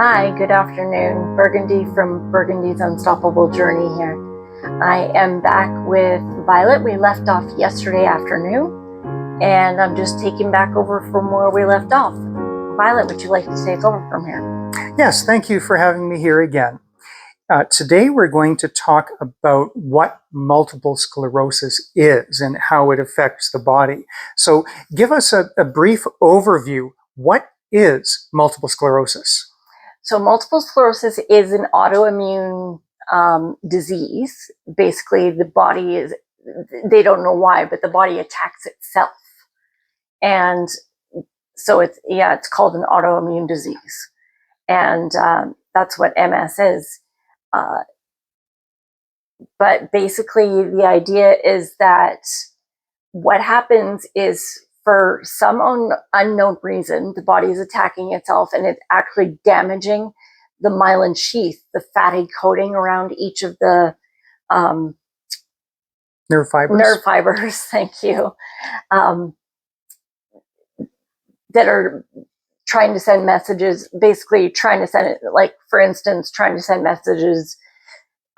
Hi, good afternoon. Burgundy from Burgundy's Unstoppable Journey here. I am back with Violet. We left off yesterday afternoon, and I'm just taking back over from where we left off. Violet, would you like to take over from here? Yes, thank you for having me here again. Today we're going to talk about what multiple sclerosis is and how it affects the body. So give us a brief overview. What is multiple sclerosis? So multiple sclerosis is an autoimmune disease. Basically, the body is, they don't know why, but the body attacks itself. And so it's called an autoimmune disease. And that's what MS is. But basically, the idea is that what happens is, for some unknown reason, the body is attacking itself and it's actually damaging the myelin sheath, the fatty coating around each of the Nerve fibers. Nerve fibers, thank you, that are trying to send messages, basically trying to send it, like, for instance, trying to send messages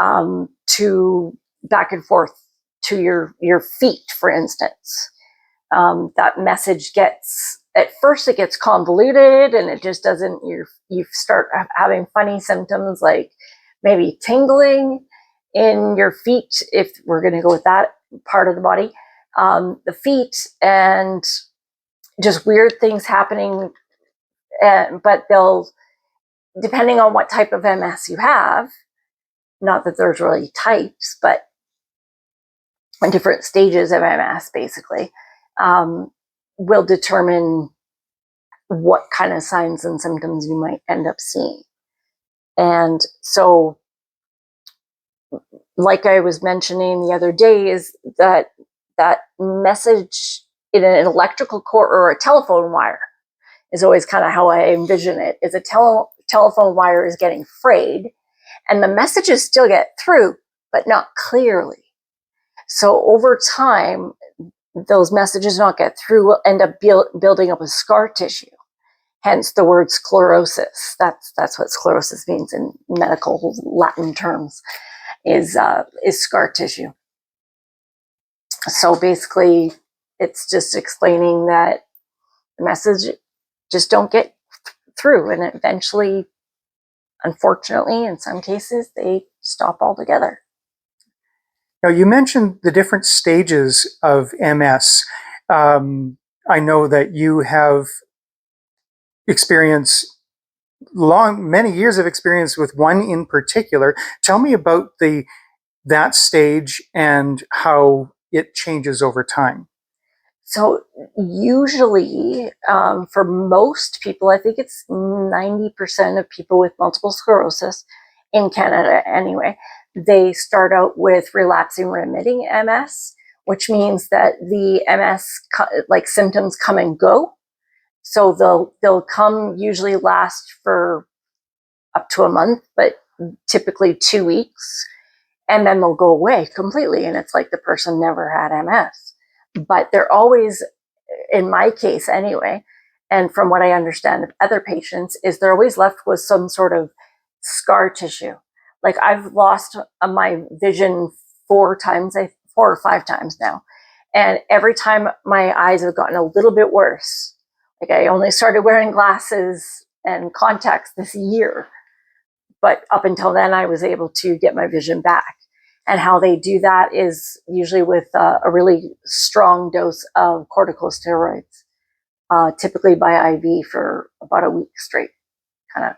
to back and forth to your feet, for instance. That message at first it gets convoluted and it just doesn't, you start having funny symptoms like maybe tingling in your feet, if we're going to go with that part of the body, the feet, and just weird things happening. But they'll, depending on what type of MS you have, not that there's really types, but different stages of MS basically, will determine what kind of signs and symptoms you might end up seeing. And so, like I was mentioning the other day, is that message in an electrical cord or a telephone wire is always kind of how I envision it, is a telephone wire is getting frayed and the messages still get through, but not clearly. So over time, those messages not get through will end up building up a scar tissue. Hence the word sclerosis. That's what sclerosis means in medical Latin terms, is scar tissue. So basically, it's just explaining that the message just don't get through, and eventually, unfortunately, in some cases, they stop altogether. Now, you mentioned the different stages of MS. I know that you have many years of experience with one in particular. Tell me about that stage and how it changes over time. So usually, for most people, I think it's 90% of people with multiple sclerosis in Canada anyway, they start out with relapsing remitting MS, which means that the MS symptoms come and go. So they'll come, usually last for up to a month, but typically 2 weeks, and then they'll go away completely, and it's like the person never had MS. But they're always, in my case anyway, and from what I understand of other patients, is they're always left with some sort of scar tissue. Like, I've lost my vision 4 or 5 times now. And every time my eyes have gotten a little bit worse. Like, I only started wearing glasses and contacts this year, but up until then I was able to get my vision back. And how they do that is usually with a really strong dose of corticosteroids, typically by IV for about a week straight. Kind of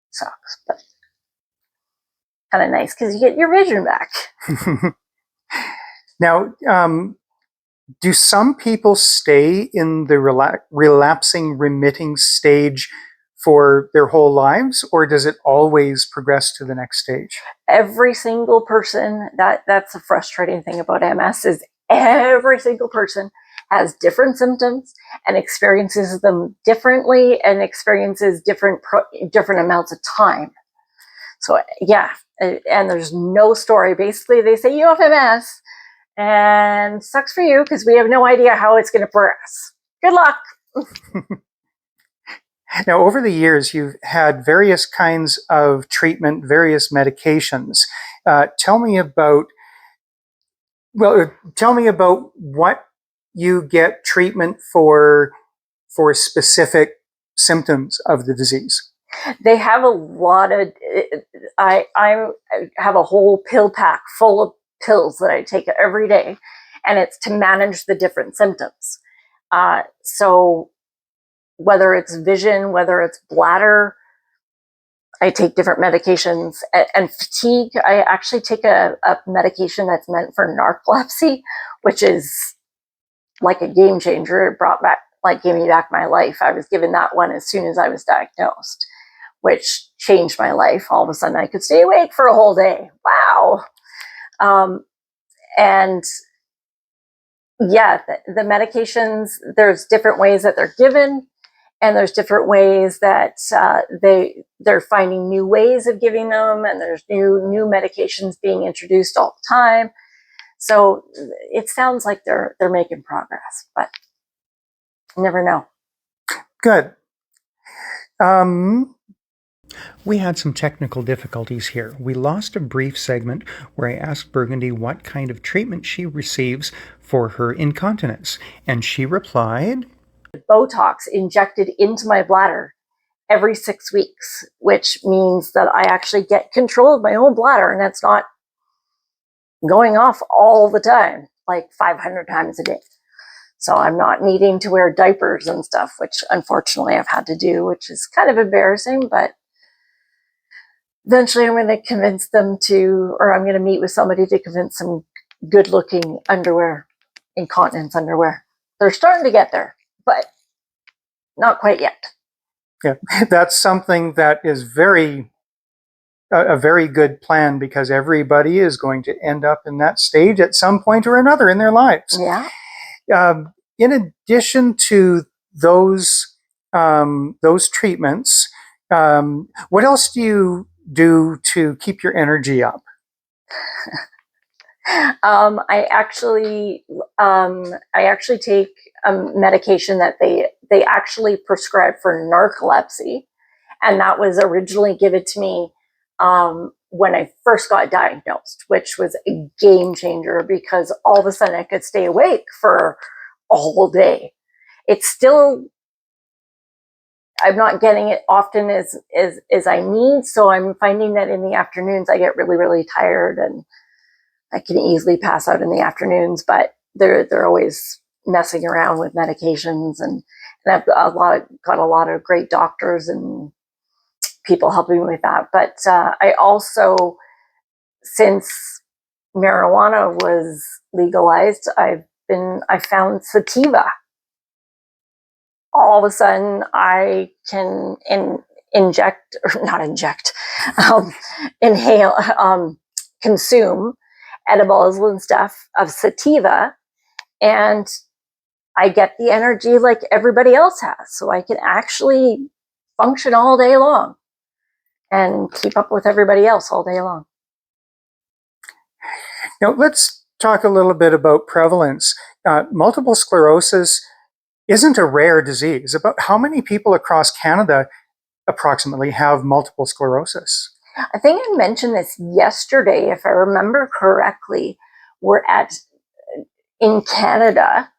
sucks, but kind of nice because you get your vision back. Now, do some people stay in the relapsing remitting stage for their whole lives, or does it always progress to the next stage? Every single person, that's the frustrating thing about MS, is every single person has different symptoms and experiences them differently and experiences different amounts of time. So yeah, and there's no story. Basically, they say you have MS, and sucks for you because we have no idea how it's going to progress. Good luck. Now, over the years, you've had various kinds of treatment, various medications. Tell me about, tell me about what you get treatment for specific symptoms of the disease. They have a lot of, I have a whole pill pack full of pills that I take every day, and it's to manage the different symptoms. So whether it's vision, whether it's bladder, I take different medications. And fatigue, I actually take a medication that's meant for narcolepsy, which is like a game changer. It brought back, like, gave me back my life. I was given that one as soon as I was diagnosed, which changed my life. All of a sudden, I could stay awake for a whole day. Wow. And yeah, the medications, there's different ways that they're given, and there's different ways that they're finding new ways of giving them, and there's new medications being introduced all the time. So it sounds like they're making progress, but you never know. Good. We had some technical difficulties here. We lost a brief segment where I asked Burgundy what kind of treatment she receives for her incontinence, and she replied, Botox injected into my bladder every 6 weeks, which means that I actually get control of my own bladder, and it's not going off all the time, like 500 times a day. So I'm not needing to wear diapers and stuff, which unfortunately I've had to do, which is kind of embarrassing, but eventually I'm going to convince them to, or I'm going to meet with somebody to convince some good looking underwear, incontinence underwear. They're starting to get there, but not quite yet. Yeah, that's something that is a very good plan, because everybody is going to end up in that stage at some point or another in their lives. Yeah. In addition to those treatments, what else do you do to keep your energy up? I actually take a medication that they actually prescribe for narcolepsy, and that was originally given to me when I first got diagnosed, which was a game changer, because all of a sudden I could stay awake for a whole day. It's still, I'm not getting it often as I need, so I'm finding that in the afternoons I get really tired, and I can easily pass out in the afternoons, but they're always messing around with medications, and I've got a lot of great doctors and people helping me with that. But I also, since marijuana was legalized, I found sativa. All of a sudden, I can inject, or not inject, inhale, consume edibles and stuff of sativa, and I get the energy like everybody else has. So I can actually function all day long and keep up with everybody else all day long. Now, let's talk a little bit about prevalence. Multiple sclerosis isn't a rare disease. About how many people across Canada approximately have multiple sclerosis? I think I mentioned this yesterday, if I remember correctly. We're in Canada,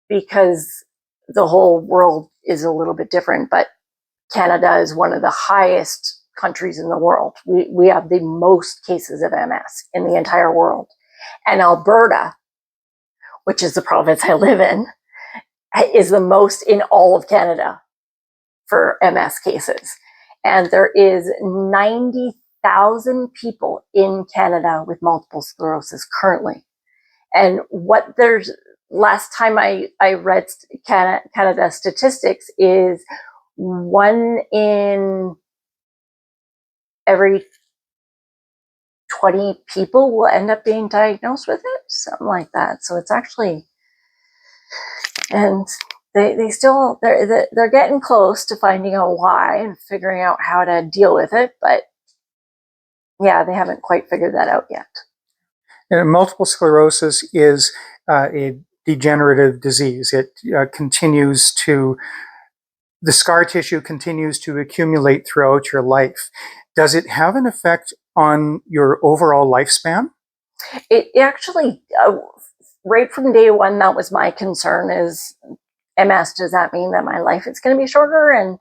because the whole world is a little bit different, but Canada is one of the highest countries in the world. We have the most cases of MS in the entire world. And Alberta, which is the province I live in, is the most in all of Canada for MS cases. And there is 90,000 people in Canada with multiple sclerosis currently. And last time I read Canada statistics is 1 in every 20 people will end up being diagnosed with it, something like that. So it's actually, and they're getting close to finding out why and figuring out how to deal with it, but yeah, they haven't quite figured that out yet. And multiple sclerosis is a degenerative disease. It continues to the scar tissue continues to accumulate throughout your life. Does it have an effect on your overall lifespan? It actually, right from day one, that was my concern is MS. Does that mean that my life is going to be shorter? And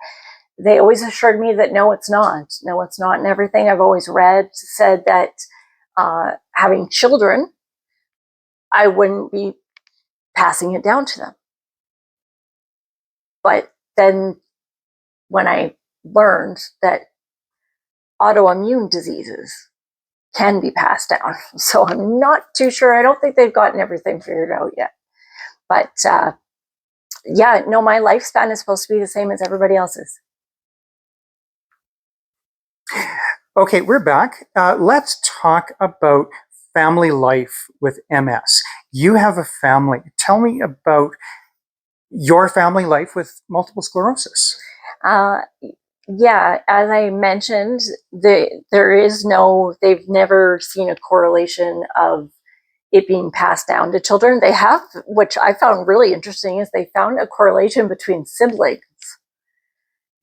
they always assured me that no, it's not. No, it's not. And everything I've always read said that having children, I wouldn't be passing it down to them. But then when I learned that autoimmune diseases can be passed down, so I'm not too sure. I don't think they've gotten everything figured out yet. But yeah, no, my lifespan is supposed to be the same as everybody else's. Okay, we're back. Let's talk about family life with MS. You have a family. Tell me about your family life with multiple sclerosis. Uh, yeah, as I mentioned, there is no, they've never seen a correlation of it being passed down to children. They have, which I found really interesting, is they found a correlation between siblings,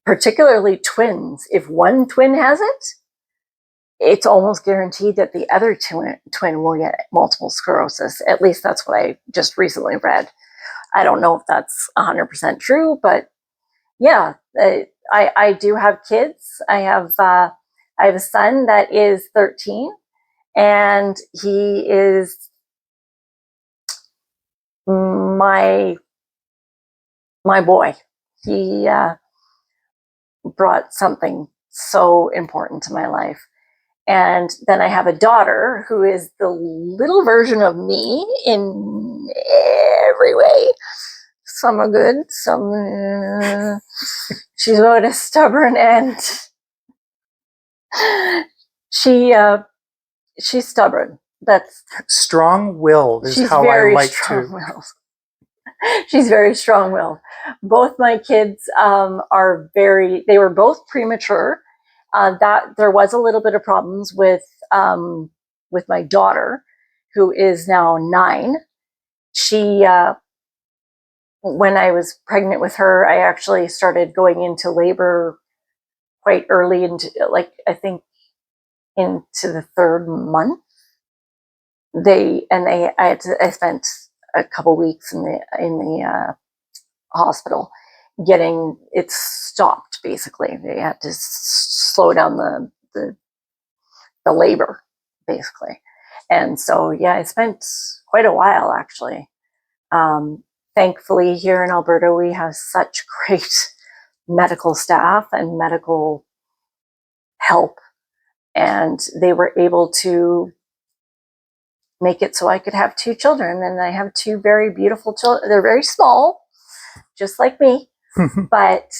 particularly twins. If one twin has it, it's almost guaranteed that the other twin will get multiple sclerosis. At least that's what I just recently read. I don't know if that's 100% true, but yeah, I do have kids. I have a son that is 13, and he is my boy. He brought something so important to my life. And then I have a daughter who is the little version of me in every way. Some are good, some she's about as stubborn, and she's stubborn. That's Strong-willed is she's how I very like to. strong-willed. She's very strong-willed. Both my kids are very. They were both premature. That there was a little bit of problems with my daughter, who is now 9. She when I was pregnant with her, I actually started going into labor quite early, into, like, I think into the 3rd month. I spent a couple weeks in the hospital getting it stopped. Basically, they had to slow down the labor, basically. And so, yeah, I spent quite a while, actually. Thankfully, here in Alberta, we have such great medical staff and medical help, and they were able to make it so I could have 2 children. And I have 2 very beautiful children. They're very small, just like me, but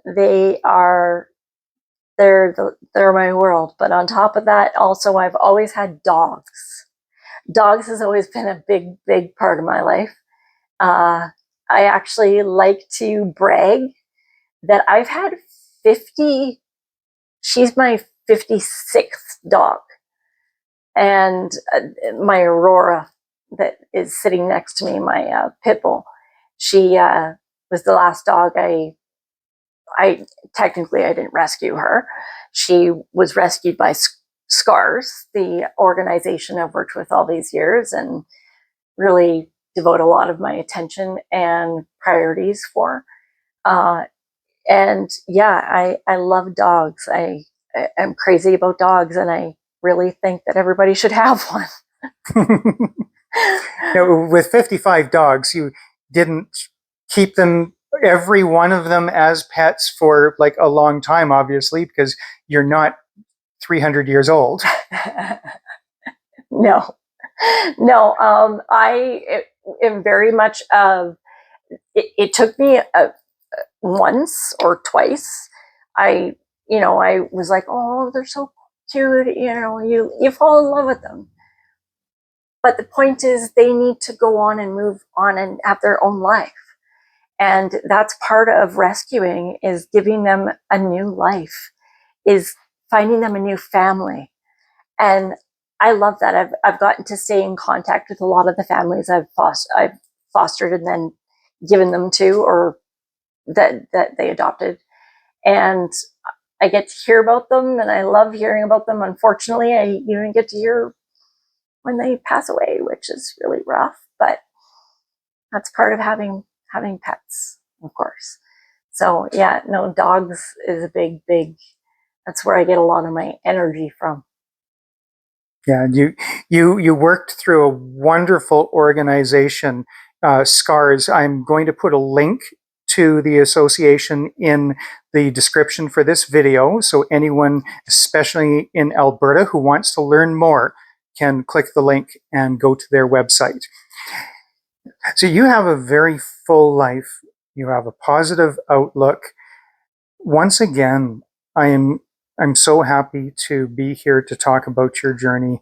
they're my world. But on top of that, also, I've always had dogs. Dogs has always been a big part of my life. I actually like to brag that I've had 50, she's my 56th dog. And my Aurora, that is sitting next to me, my pit bull, she was the last dog I technically I didn't rescue her. She was rescued by SCARS, the organization I've worked with all these years and really devote a lot of my attention and priorities for. And yeah, I love dogs. I'm crazy about dogs, and I really think that everybody should have one. Now, with 55 dogs, you didn't keep them, every one of them, as pets for like a long time, obviously, because you're not 300 years old. No, no. I am very much of. It took me once or twice. I was like, oh, they're so cute. You fall in love with them. But the point is, they need to go on and move on and have their own life. And that's part of rescuing, is giving them a new life, is finding them a new family. And I love that. I've gotten to stay in contact with a lot of the families I've fostered and then given them to, or that they adopted, and I get to hear about them, and I love hearing about them. Unfortunately, I even get to hear when they pass away, which is really rough, but that's part of having pets, of course. So yeah, no, dogs is a big. That's where I get a lot of my energy from. Yeah, you worked through a wonderful organization, SCARS. I'm going to put a link to the association in the description for this video, so anyone, especially in Alberta, who wants to learn more can click the link and go to their website. So you have a very full life. You have a positive outlook. Once again, I'm so happy to be here to talk about your journey.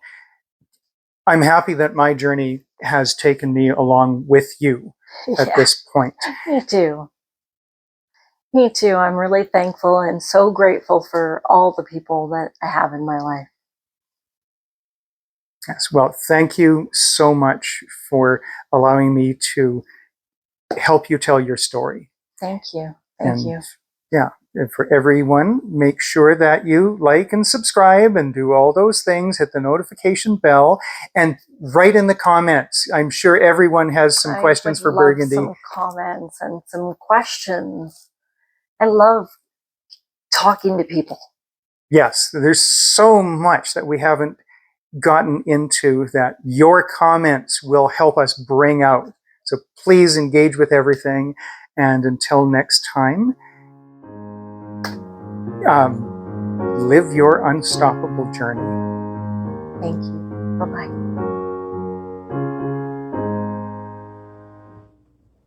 I'm happy that my journey has taken me along with you at Yeah, this point. me too. Me too. I'm really thankful and so grateful for all the people that I have in my life. Yes, well, thank you so much for allowing me to help you tell your story. Thank you. Thank And you. yeah, and for everyone, make sure that you like and subscribe and do all those things, hit the notification bell, and write in the comments. I'm sure everyone has some I questions would for love Burgundy. some comments and some questions. I love talking to people. Yes, there's so much that we haven't gotten into that your comments will help us bring out. So please engage with everything. And until next time, live your unstoppable journey. Thank you. Bye-bye.